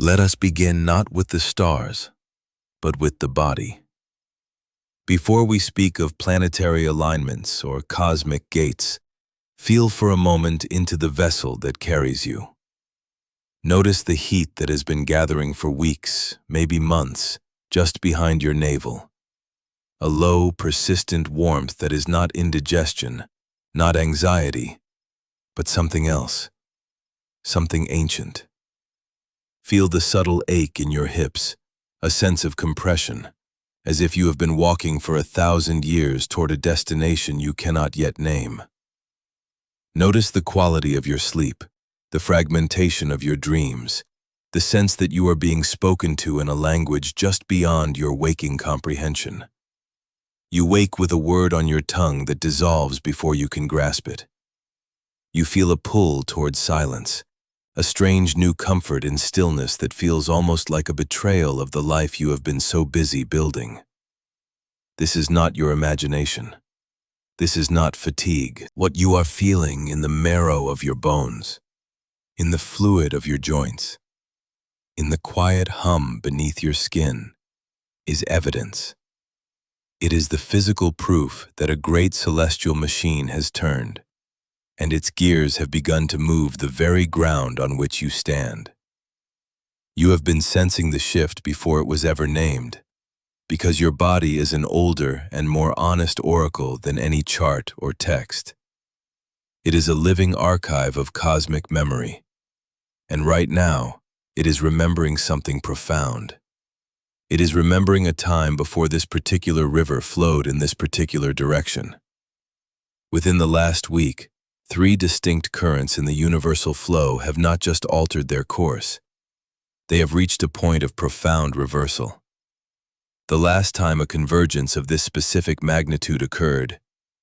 Let us begin not with the stars, but with the body. Before we speak of planetary alignments or cosmic gates, feel for a moment into the vessel that carries you. Notice the heat that has been gathering for weeks, maybe months, just behind your navel. A low, persistent warmth that is not indigestion, not anxiety, but something else, something ancient. Feel the subtle ache in your hips, a sense of compression, as if you have been walking for 1,000 years toward a destination you cannot yet name. Notice the quality of your sleep, the fragmentation of your dreams, the sense that you are being spoken to in a language just beyond your waking comprehension. You wake with a word on your tongue that dissolves before you can grasp it. You feel a pull toward silence, a strange new comfort in stillness that feels almost like a betrayal of the life you have been so busy building. This is not your imagination. This is not fatigue. What you are feeling in the marrow of your bones, in the fluid of your joints, in the quiet hum beneath your skin, is evidence. It is the physical proof that a great celestial machine has turned, and its gears have begun to move the very ground on which you stand. You have been sensing the shift before it was ever named, because your body is an older and more honest oracle than any chart or text. It is a living archive of cosmic memory, and right now, it is remembering something profound. It is remembering a time before this particular river flowed in this particular direction. Within the last week, 3 distinct currents in the universal flow have not just altered their course. They have reached a point of profound reversal. The last time a convergence of this specific magnitude occurred,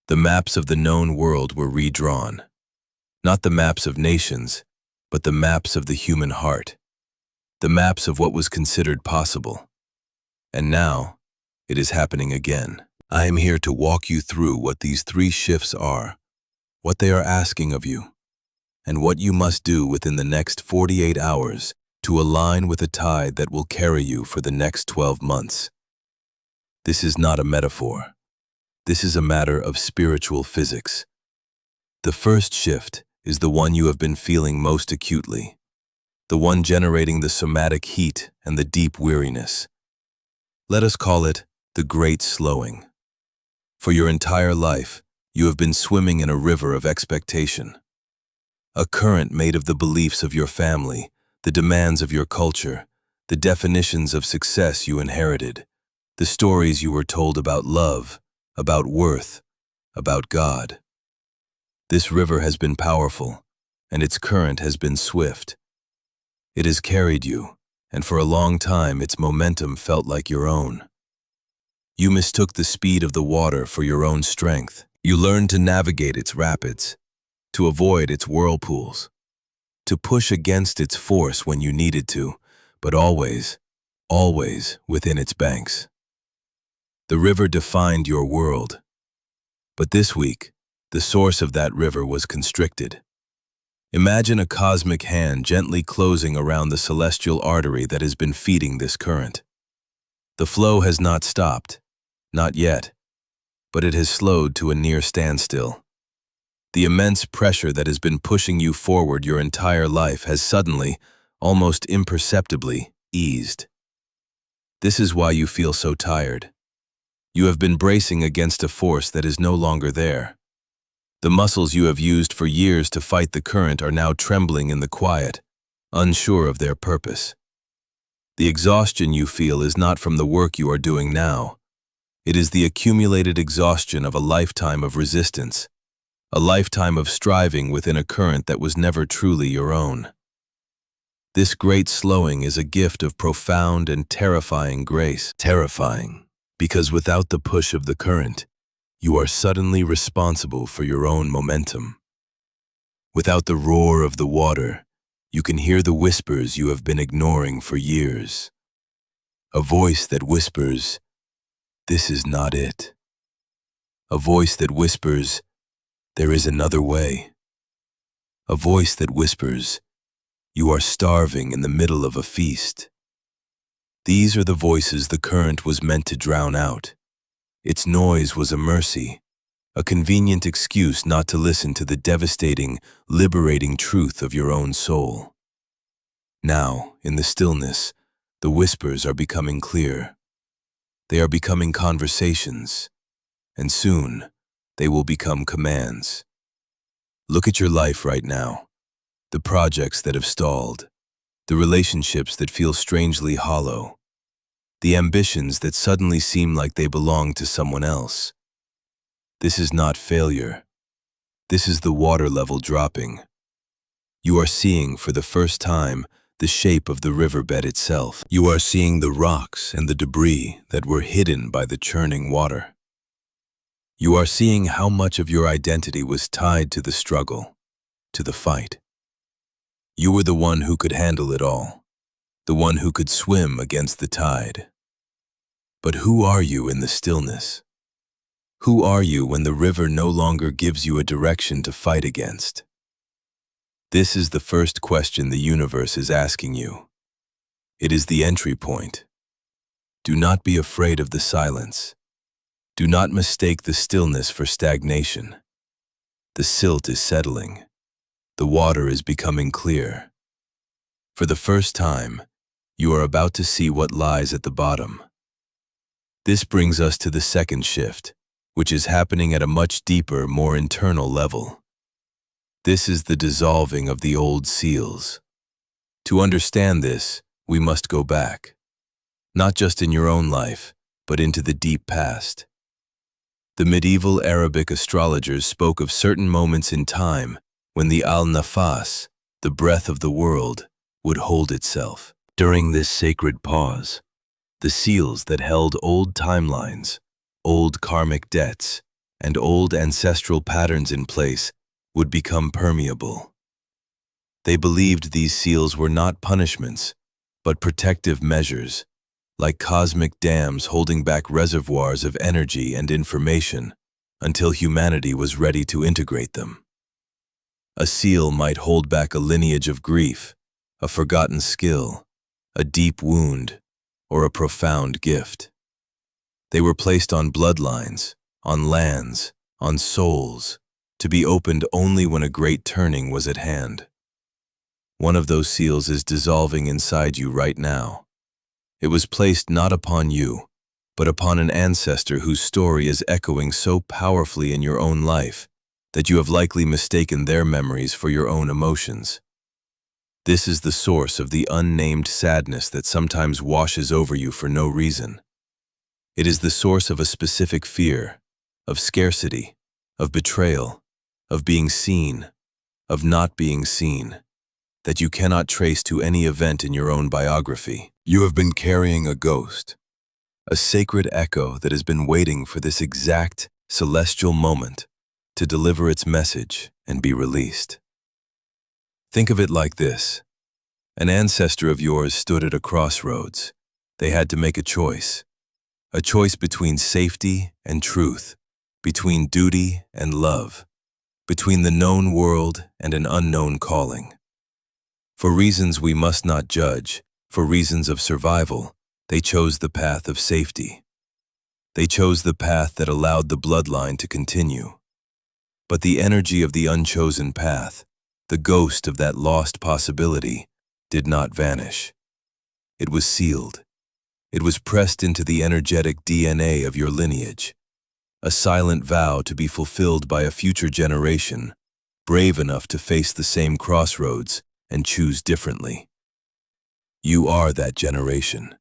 the maps of the known world were redrawn. Not the maps of nations, but the maps of the human heart. The maps of what was considered possible. And now, it is happening again. I am here to walk you through what these 3 shifts are, what they are asking of you, and what you must do within the next 48 hours to align with a tide that will carry you for the next 12 months. This is not a metaphor. This is a matter of spiritual physics. The first shift is the one you have been feeling most acutely, the one generating the somatic heat and the deep weariness. Let us call it the Great Slowing. For your entire life, you have been swimming in a river of expectation. A current made of the beliefs of your family, the demands of your culture, the definitions of success you inherited, the stories you were told about love, about worth, about God. This river has been powerful, and its current has been swift. It has carried you, and for a long time its momentum felt like your own. You mistook the speed of the water for your own strength. You learned to navigate its rapids, to avoid its whirlpools, to push against its force when you needed to, but always, always within its banks. The river defined your world, but this week, the source of that river was constricted. Imagine a cosmic hand gently closing around the celestial artery that has been feeding this current. The flow has not stopped, not yet, but it has slowed to a near standstill. The immense pressure that has been pushing you forward your entire life has suddenly, almost imperceptibly, eased. This is why you feel so tired. You have been bracing against a force that is no longer there. The muscles you have used for years to fight the current are now trembling in the quiet, unsure of their purpose. The exhaustion you feel is not from the work you are doing now. It is the accumulated exhaustion of a lifetime of resistance, a lifetime of striving within a current that was never truly your own. This great slowing is a gift of profound and terrifying grace. Terrifying, because without the push of the current, you are suddenly responsible for your own momentum. Without the roar of the water, you can hear the whispers you have been ignoring for years. A voice that whispers, "This is not it." A voice that whispers, "There is another way." A voice that whispers, You are starving in the middle of a feast. These are the voices the current was meant to drown out. Its noise was a mercy, a convenient excuse not to listen to the devastating, liberating truth of your own soul. Now, in the stillness, the whispers are becoming clear. They are becoming conversations, and soon they will become commands. Look at your life right now, the projects that have stalled, the relationships that feel strangely hollow, the ambitions that suddenly seem like they belong to someone else. This is not failure. This is the water level dropping. You are seeing for the first time the shape of the riverbed itself. You are seeing the rocks and the debris that were hidden by the churning water. You are seeing how much of your identity was tied to the struggle, to the fight. You were the one who could handle it all, the one who could swim against the tide. But who are you in the stillness? Who are you when the river no longer gives you a direction to fight against? This is the first question the universe is asking you. It is the entry point. Do not be afraid of the silence. Do not mistake the stillness for stagnation. The silt is settling. The water is becoming clear. For the first time, you are about to see what lies at the bottom. This brings us to the second shift, which is happening at a much deeper, more internal level. This is the dissolving of the old seals. To understand this, we must go back, not just in your own life, but into the deep past. The medieval Arabic astrologers spoke of certain moments in time when the al-nafas, the breath of the world, would hold itself. During this sacred pause, the seals that held old timelines, old karmic debts, and old ancestral patterns in place would become permeable. They believed these seals were not punishments, but protective measures, like cosmic dams holding back reservoirs of energy and information until humanity was ready to integrate them. A seal might hold back a lineage of grief, a forgotten skill, a deep wound, or a profound gift. They were placed on bloodlines, on lands, on souls, to be opened only when a great turning was at hand. One of those seals is dissolving inside you right now. It was placed not upon you, but upon an ancestor whose story is echoing so powerfully in your own life that you have likely mistaken their memories for your own emotions. This is the source of the unnamed sadness that sometimes washes over you for no reason. It is the source of a specific fear, of scarcity, of betrayal, of being seen, of not being seen, that you cannot trace to any event in your own biography. You have been carrying a ghost, a sacred echo that has been waiting for this exact celestial moment to deliver its message and be released. Think of it like this. An ancestor of yours stood at a crossroads. They had to make a choice between safety and truth, between duty and love, between the known world and an unknown calling. For reasons we must not judge, for reasons of survival, they chose the path of safety. They chose the path that allowed the bloodline to continue. But the energy of the unchosen path, the ghost of that lost possibility, did not vanish. It was sealed. It was pressed into the energetic DNA of your lineage, a silent vow to be fulfilled by a future generation, brave enough to face the same crossroads and choose differently. You are that generation.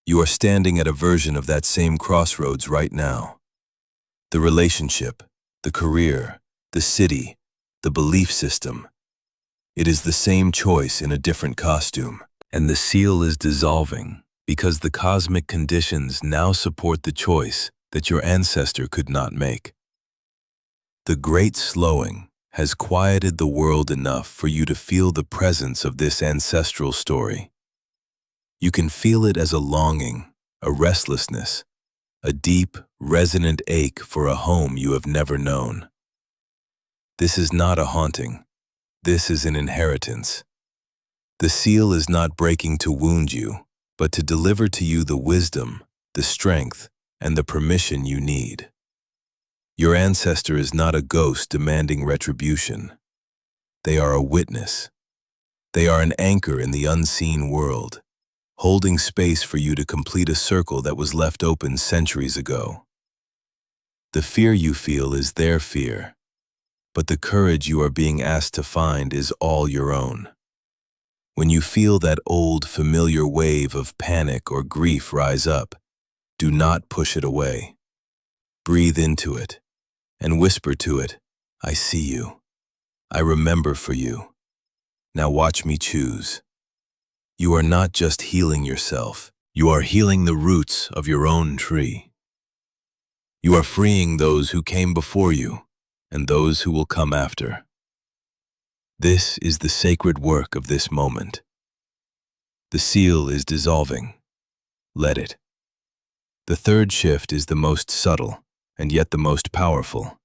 You are standing at a version of that same crossroads right now. The relationship, the career, the city, the belief system. It is the same choice in a different costume. And the seal is dissolving because the cosmic conditions now support the choice that your ancestor could not make. The great slowing has quieted the world enough for you to feel the presence of this ancestral story. You can feel it as a longing, a restlessness, a deep, resonant ache for a home you have never known. This is not a haunting. This is an inheritance. The seal is not breaking to wound you, but to deliver to you the wisdom, the strength, and the permission you need. Your ancestor is not a ghost demanding retribution. They are a witness. They are an anchor in the unseen world, holding space for you to complete a circle that was left open centuries ago. The fear you feel is their fear, but the courage you are being asked to find is all your own. When you feel that old, familiar wave of panic or grief rise up, do not push it away. Breathe into it and whisper to it, "I see you. I remember for you. Now watch me choose." You are not just healing yourself, you are healing the roots of your own tree. You are freeing those who came before you and those who will come after. This is the sacred work of this moment. The seal is dissolving. Let it. The third shift is the most subtle and yet the most powerful.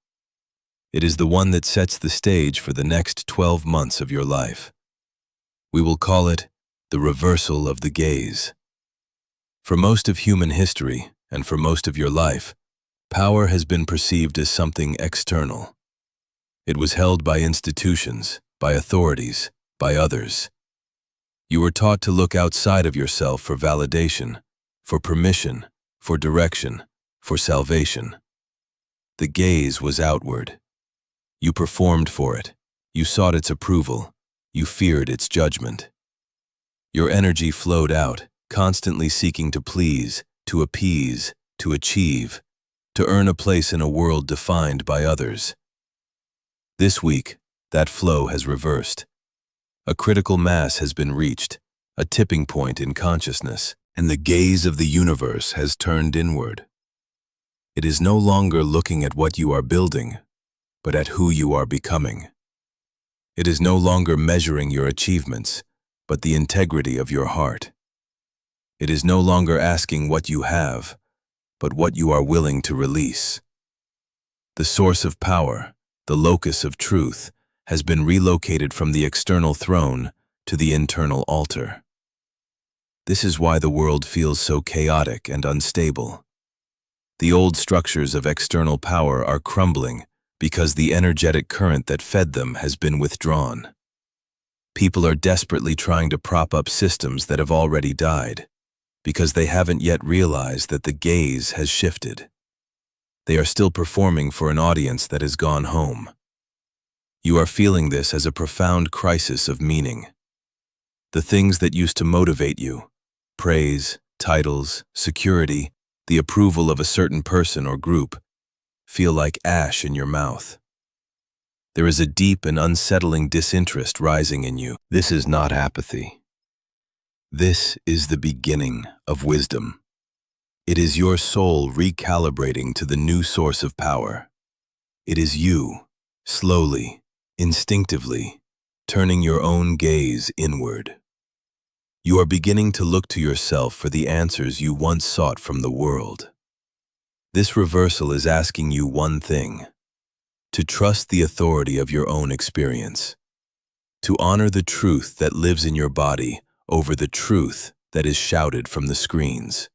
It is the one that sets the stage for the next 12 months of your life. We will call it the reversal of the gaze. For most of human history, and for most of your life, power has been perceived as something external. It was held by institutions, by authorities, by others. You were taught to look outside of yourself for validation, for permission, for direction, for salvation. The gaze was outward. You performed for it. You sought its approval. You feared its judgment. Your energy flowed out, constantly seeking to please, to appease, to achieve, to earn a place in a world defined by others. This week, that flow has reversed. A critical mass has been reached, a tipping point in consciousness, and the gaze of the universe has turned inward. It is no longer looking at what you are building, but at who you are becoming. It is no longer measuring your achievements, but the integrity of your heart. It is no longer asking what you have, but what you are willing to release. The source of power, the locus of truth, has been relocated from the external throne to the internal altar. This is why the world feels so chaotic and unstable. The old structures of external power are crumbling because the energetic current that fed them has been withdrawn. People are desperately trying to prop up systems that have already died, because they haven't yet realized that the gaze has shifted. They are still performing for an audience that has gone home. You are feeling this as a profound crisis of meaning. The things that used to motivate you, praise, titles, security, the approval of a certain person or group, feel like ash in your mouth. There is a deep and unsettling disinterest rising in you. This is not apathy. This is the beginning of wisdom. It is your soul recalibrating to the new source of power. It is you, slowly, instinctively, turning your own gaze inward. You are beginning to look to yourself for the answers you once sought from the world. This reversal is asking you one thing: to trust the authority of your own experience, to honor the truth that lives in your body over the truth that is shouted from the screens,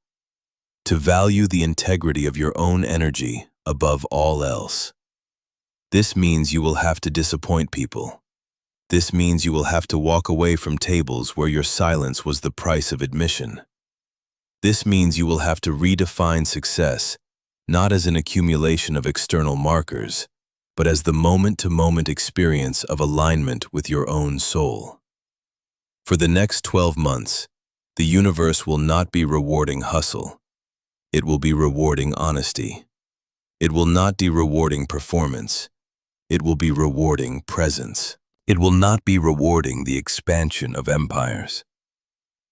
to value the integrity of your own energy above all else. This means you will have to disappoint people. This means you will have to walk away from tables where your silence was the price of admission. This means you will have to redefine success, not as an accumulation of external markers, but as the moment-to-moment experience of alignment with your own soul. For the next 12 months, the universe will not be rewarding hustle. It will be rewarding honesty. It will not be rewarding performance. It will be rewarding presence. It will not be rewarding the expansion of empires.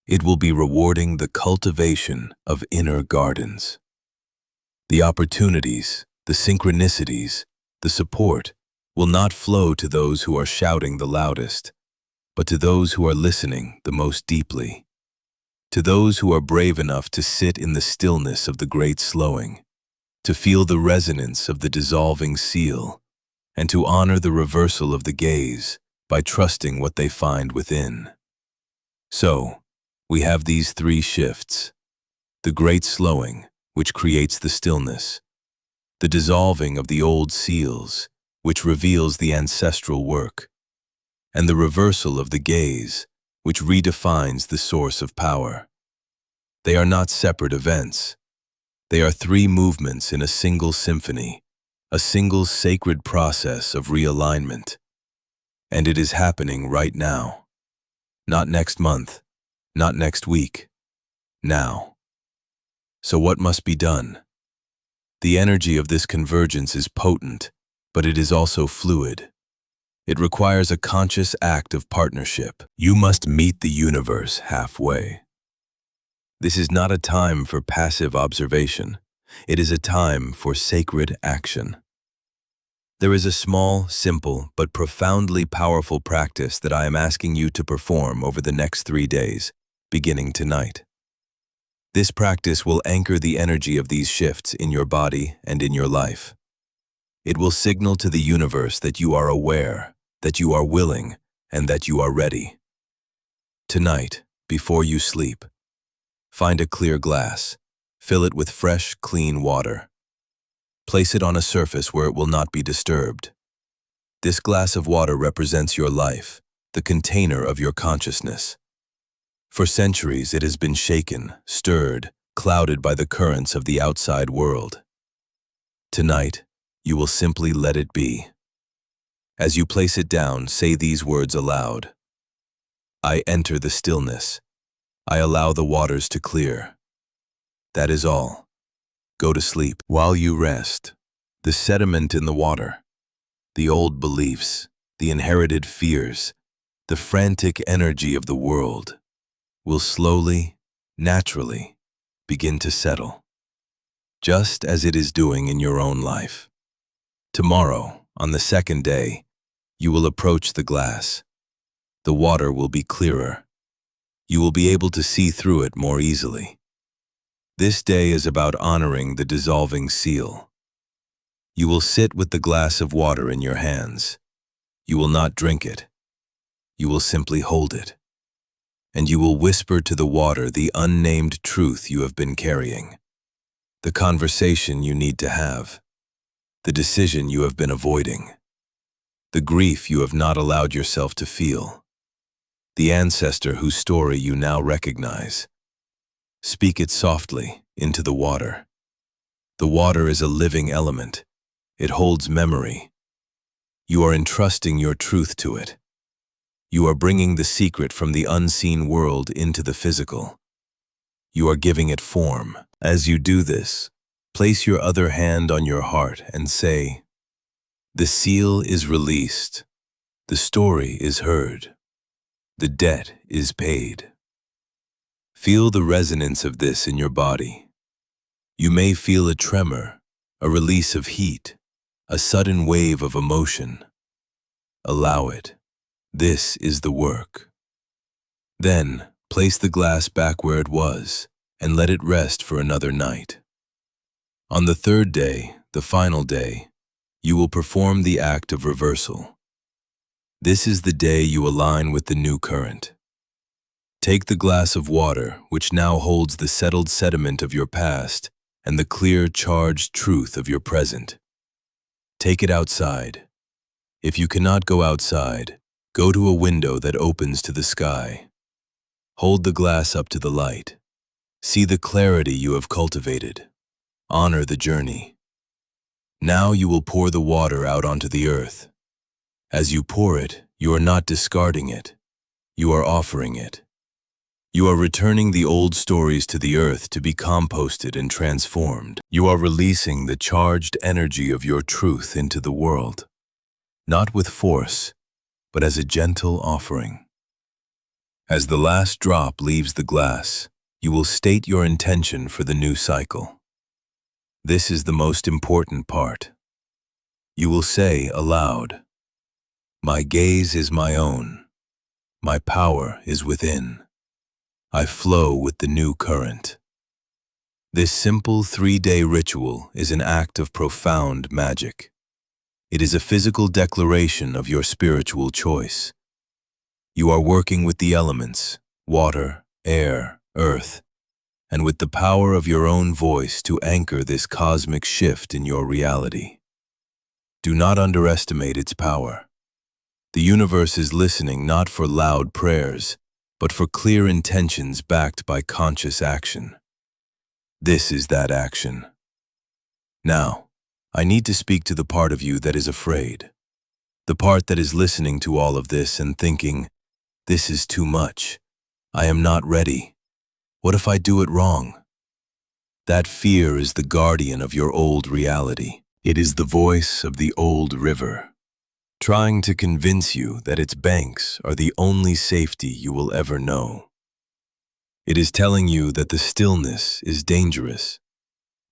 It will be rewarding the cultivation of inner gardens. The opportunities, the synchronicities, the support will not flow to those who are shouting the loudest, but to those who are listening the most deeply, to those who are brave enough to sit in the stillness of the great slowing, to feel the resonance of the dissolving seal, and to honor the reversal of the gaze by trusting what they find within. So, we have these three shifts: the great slowing, which creates the stillness; the dissolving of the old seals, which reveals the ancestral work; and the reversal of the gaze, which redefines the source of power. They are not separate events. They are three movements in a single symphony, a single sacred process of realignment. And it is happening right now. Not next month, not next week, now. So what must be done? The energy of this convergence is potent, but it is also fluid. It requires a conscious act of partnership. You must meet the universe halfway. This is not a time for passive observation. It is a time for sacred action. There is a small, simple, but profoundly powerful practice that I am asking you to perform over the next 3 days, beginning tonight. This practice will anchor the energy of these shifts in your body and in your life. It will signal to the universe that you are aware, that you are willing, and that you are ready. Tonight, before you sleep, find a clear glass. Fill it with fresh, clean water. Place it on a surface where it will not be disturbed. This glass of water represents your life, the container of your consciousness. For centuries, it has been shaken, stirred, clouded by the currents of the outside world. Tonight, you will simply let it be. As you place it down, say these words aloud. I enter the stillness. I allow the waters to clear. That is all. Go to sleep. While you rest, the sediment in the water, the old beliefs, the inherited fears, the frantic energy of the world will slowly, naturally begin to settle, just as it is doing in your own life. Tomorrow, on the second day, you will approach the glass. The water will be clearer. You will be able to see through it more easily. This day is about honoring the dissolving seal. You will sit with the glass of water in your hands. You will not drink it. You will simply hold it. And you will whisper to the water the unnamed truth you have been carrying, the conversation you need to have, the decision you have been avoiding, the grief you have not allowed yourself to feel, the ancestor whose story you now recognize. Speak it softly into the water. The water is a living element. It holds memory. You are entrusting your truth to it. You are bringing the secret from the unseen world into the physical. You are giving it form. As you do this, place your other hand on your heart and say, the seal is released. The story is heard. The debt is paid. Feel the resonance of this in your body. You may feel a tremor, a release of heat, a sudden wave of emotion. Allow it. This is the work. Then, place the glass back where it was and let it rest for another night. On the third day, the final day, you will perform the act of reversal. This is the day you align with the new current. Take the glass of water, which now holds the settled sediment of your past and the clear, charged truth of your present. Take it outside. If you cannot go outside, go to a window that opens to the sky. Hold the glass up to the light. See the clarity you have cultivated. Honor the journey. Now you will pour the water out onto the earth. As you pour it, you are not discarding it. You are offering it. You are returning the old stories to the earth to be composted and transformed. You are releasing the charged energy of your truth into the world, not with force, but as a gentle offering. As the last drop leaves the glass, you will state your intention for the new cycle. This is the most important part. You will say aloud, my gaze is my own. My power is within. I flow with the new current. This simple 3-day ritual is an act of profound magic. It is a physical declaration of your spiritual choice. You are working with the elements, water, air, earth, and with the power of your own voice to anchor this cosmic shift in your reality. Do not underestimate its power. The universe is listening not for loud prayers, but for clear intentions backed by conscious action. This is that action. Now, I need to speak to the part of you that is afraid. The part that is listening to all of this and thinking, this is too much. I am not ready. What if I do it wrong? That fear is the guardian of your old reality. It is the voice of the old river, trying to convince you that its banks are the only safety you will ever know. It is telling you that the stillness is dangerous,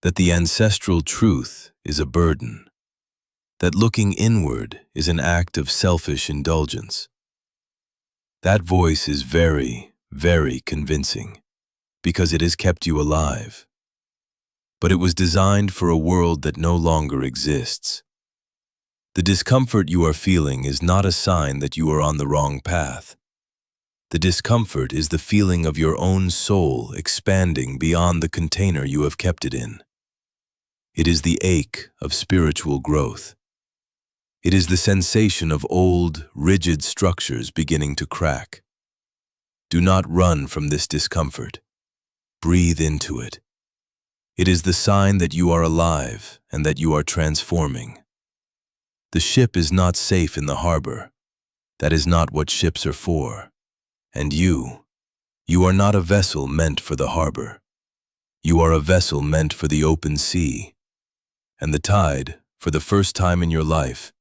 that the ancestral truth is a burden, that looking inward is an act of selfish indulgence. That voice is very, very convincing, because it has kept you alive. But it was designed for a world that no longer exists. The discomfort you are feeling is not a sign that you are on the wrong path. The discomfort is the feeling of your own soul expanding beyond the container you have kept it in. It is the ache of spiritual growth. It is the sensation of old, rigid structures beginning to crack. Do not run from this discomfort. Breathe into it. It is the sign that you are alive and that you are transforming. The ship is not safe in the harbor. That is not what ships are for. And you are not a vessel meant for the harbor. You are a vessel meant for the open sea. And the tide, for the first time in your life,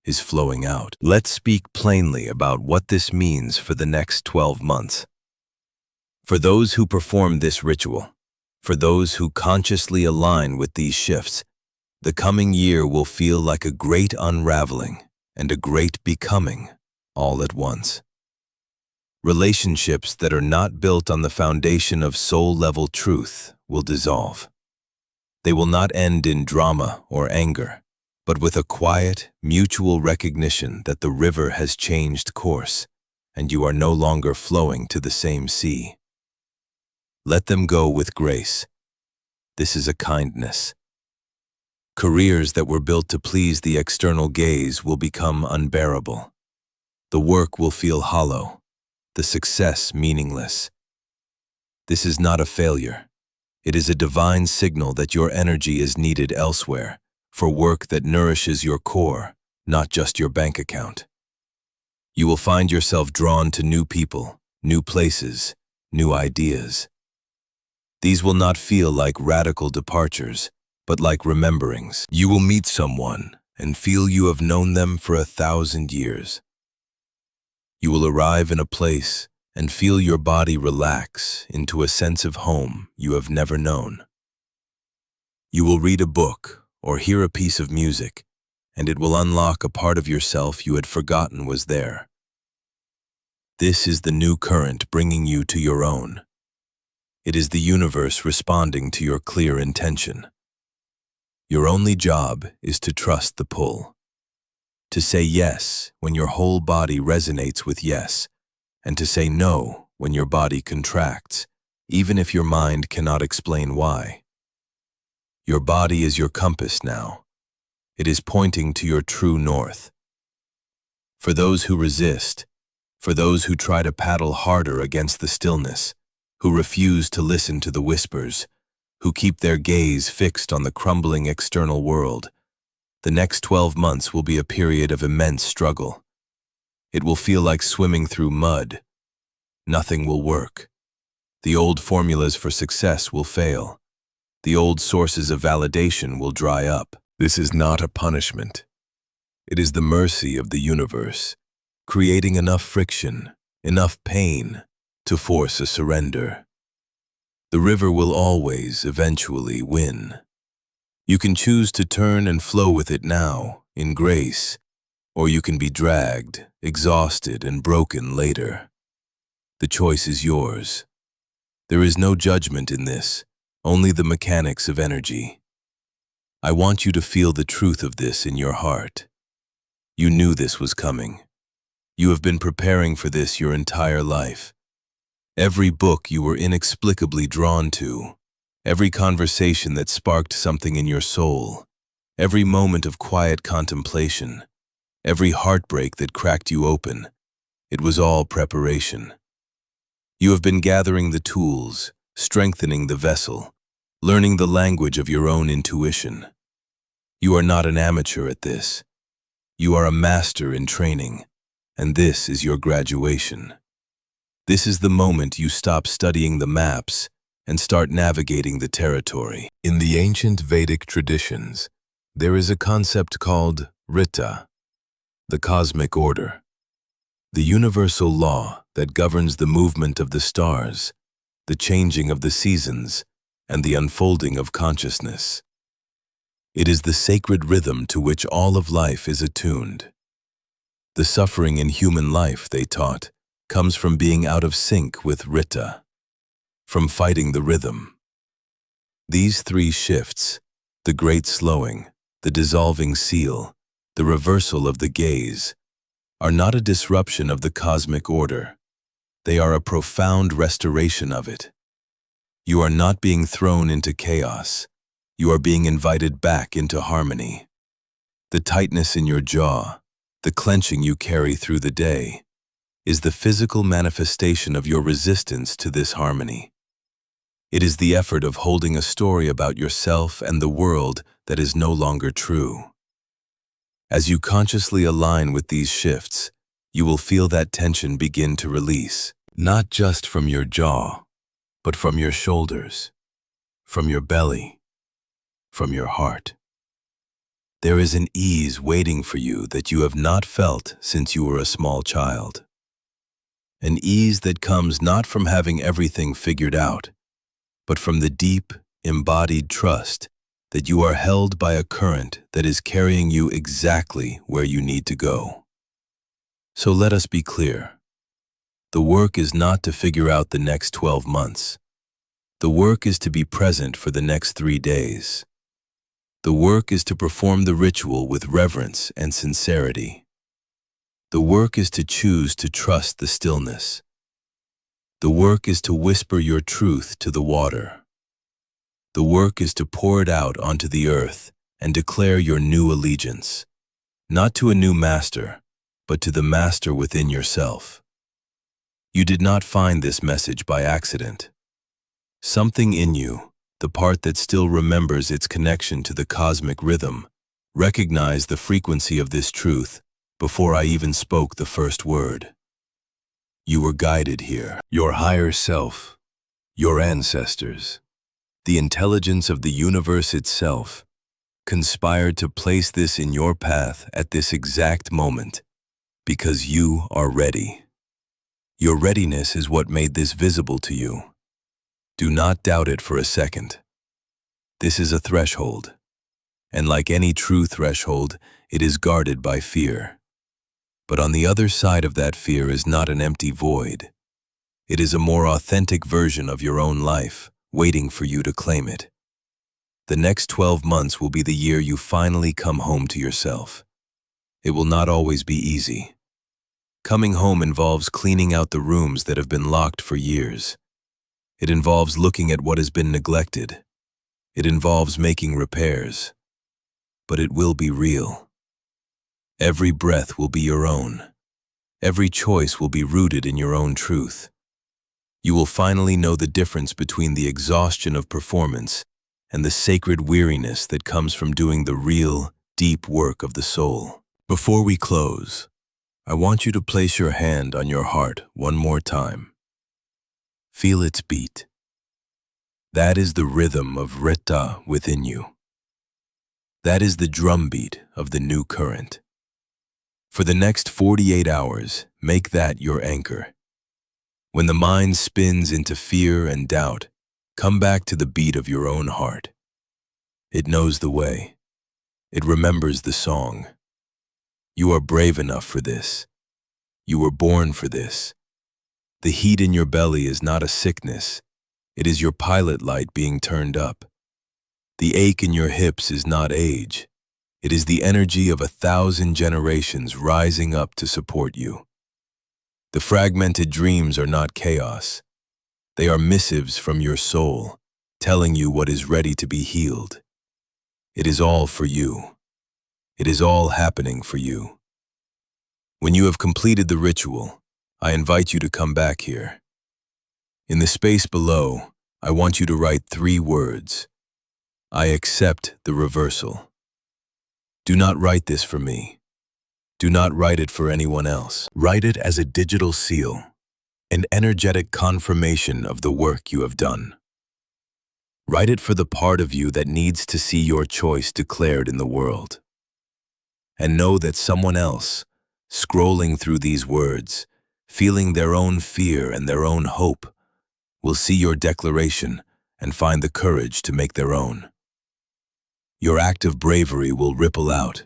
is flowing out. Let's speak plainly about what this means for the next 12 months. For those who perform this ritual, for those who consciously align with these shifts, the coming year will feel like a great unraveling and a great becoming all at once. Relationships that are not built on the foundation of soul-level truth will dissolve. They will not end in drama or anger, but with a quiet, mutual recognition that the river has changed course and you are no longer flowing to the same sea. Let them go with grace. This is a kindness. Careers that were built to please the external gaze will become unbearable. The work will feel hollow, the success meaningless. This is not a failure. It is a divine signal that your energy is needed elsewhere, for work that nourishes your core, not just your bank account. You will find yourself drawn to new people, new places, new ideas. These will not feel like radical departures, but like rememberings. You will meet someone and feel you have known them for 1,000 years. You will arrive in a place and feel your body relax into a sense of home you have never known. You will read a book or hear a piece of music, and it will unlock a part of yourself you had forgotten was there. This is the new current bringing you to your own. It is the universe responding to your clear intention. Your only job is to trust the pull, to say yes when your whole body resonates with yes, and to say no when your body contracts, even if your mind cannot explain why. Your body is your compass now. It is pointing to your true north. For those who resist, for those who try to paddle harder against the stillness, who refuse to listen to the whispers, who keep their gaze fixed on the crumbling external world, the next 12 months will be a period of immense struggle. It will feel like swimming through mud. Nothing will work. The old formulas for success will fail. The old sources of validation will dry up. This is not a punishment. It is the mercy of the universe, creating enough friction, enough pain, to force a surrender. The river will always, eventually, win. You can choose to turn and flow with it now, in grace, or you can be dragged, exhausted, and broken later. The choice is yours. There is no judgment in this, only the mechanics of energy. I want you to feel the truth of this in your heart. You knew this was coming. You have been preparing for this your entire life. Every book you were inexplicably drawn to, every conversation that sparked something in your soul, every moment of quiet contemplation, every heartbreak that cracked you open, it was all preparation. You have been gathering the tools, strengthening the vessel, learning the language of your own intuition. You are not an amateur at this. You are a master in training, and this is your graduation. This is the moment you stop studying the maps and start navigating the territory. In the ancient Vedic traditions, there is a concept called Rita, the cosmic order, the universal law that governs the movement of the stars, the changing of the seasons, and the unfolding of consciousness. It is the sacred rhythm to which all of life is attuned. The suffering in human life, they taught, comes from being out of sync with Rita, from fighting the rhythm. These three shifts, the great slowing, the dissolving seal, the reversal of the gaze, are not a disruption of the cosmic order. They are a profound restoration of it. You are not being thrown into chaos. You are being invited back into harmony. The tightness in your jaw, the clenching you carry through the day, is the physical manifestation of your resistance to this harmony. It is the effort of holding a story about yourself and the world that is no longer true. As you consciously align with these shifts, you will feel that tension begin to release, not just from your jaw, but from your shoulders, from your belly, from your heart. There is an ease waiting for you that you have not felt since you were a small child. An ease that comes not from having everything figured out, but from the deep, embodied trust that you are held by a current that is carrying you exactly where you need to go. So let us be clear. The work is not to figure out the next 12 months. The work is to be present for the next 3 days. The work is to perform the ritual with reverence and sincerity. The work is to choose to trust the stillness. The work is to whisper your truth to the water. The work is to pour it out onto the earth and declare your new allegiance, not to a new master, but to the master within yourself. You did not find this message by accident. Something in you, the part that still remembers its connection to the cosmic rhythm, recognized the frequency of this truth before I even spoke the first word. You were guided here. Your higher self, your ancestors, the intelligence of the universe itself, conspired to place this in your path at this exact moment, because you are ready. Your readiness is what made this visible to you. Do not doubt it for a second. This is a threshold, and like any true threshold, it is guarded by fear. But on the other side of that fear is not an empty void. It is a more authentic version of your own life, waiting for you to claim it. The next 12 months will be the year you finally come home to yourself. It will not always be easy. Coming home involves cleaning out the rooms that have been locked for years. It involves looking at what has been neglected. It involves making repairs. But it will be real. Every breath will be your own. Every choice will be rooted in your own truth. You will finally know the difference between the exhaustion of performance and the sacred weariness that comes from doing the real, deep work of the soul. Before we close, I want you to place your hand on your heart one more time. Feel its beat. That is the rhythm of Rita within you. That is the drumbeat of the new current. For the next 48 hours, make that your anchor. When the mind spins into fear and doubt, come back to the beat of your own heart. It knows the way. It remembers the song. You are brave enough for this. You were born for this. The heat in your belly is not a sickness. It is your pilot light being turned up. The ache in your hips is not age. It is the energy of 1,000 generations rising up to support you. The fragmented dreams are not chaos. They are missives from your soul, telling you what is ready to be healed. It is all for you. It is all happening for you. When you have completed the ritual, I invite you to come back here. In the space below, I want you to write 3 words. I accept the reversal. Do not write this for me. Do not write it for anyone else. Write it as a digital seal, an energetic confirmation of the work you have done. Write it for the part of you that needs to see your choice declared in the world. And know that someone else, scrolling through these words, feeling their own fear and their own hope, will see your declaration and find the courage to make their own. Your act of bravery will ripple out.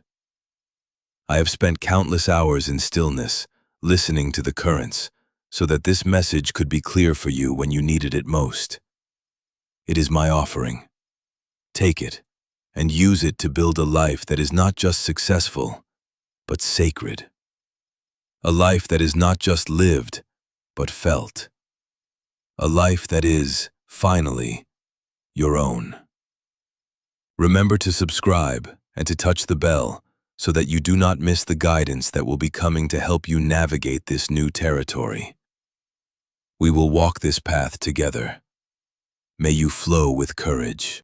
I have spent countless hours in stillness, listening to the currents, so that this message could be clear for you when you needed it most. It is my offering. Take it and use it to build a life that is not just successful, but sacred. A life that is not just lived, but felt. A life that is, finally, your own. Remember to subscribe and to touch the bell so that you do not miss the guidance that will be coming to help you navigate this new territory. We will walk this path together. May you flow with courage.